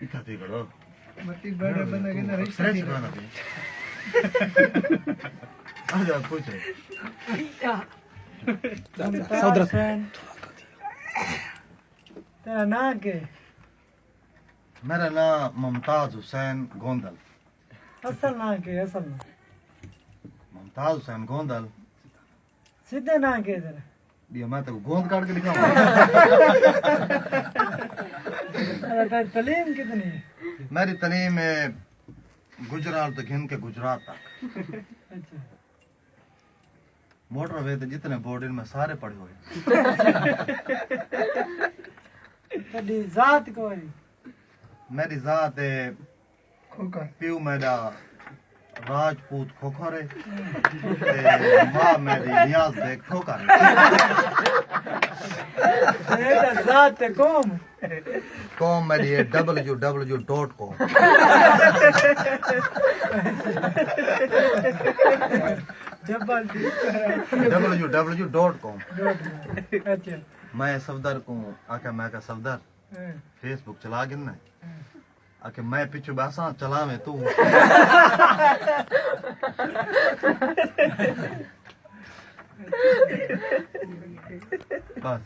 इतना थी करो मट्टी बड़ा बना के ना रही स्ट्रेच करना थी आजा पूछ सौदर तेरा नाम क्या है? मेरा नाम मुमताज हुसैन गोंदल असल नाम क्या है? असल नाम मुमताज हुसैन गोंदल सीधे नाम क्या है तेरा? ये मैं तो गोंद काट के दिखाऊंगा तेरा तालीम कितनी है? मेरी तलीम है गुजरात तक हिंद के गुजरात तक अच्छा मोटरवे तो जितने बोर्ड इनमें सारे पढ़े हुए तेरी जात कोई मेरी जात है खोका प्यू मेरा राजपूत खोखर है ते मां मेरी नियाज बेग ठोकर तेरा जात है कौम कॉम मेरी है www.com www.com अच्छा मैं सफदर को आके मैं का सफदर फेसबुक चला गिन आके मैं पिछू बैसा चला में तू बस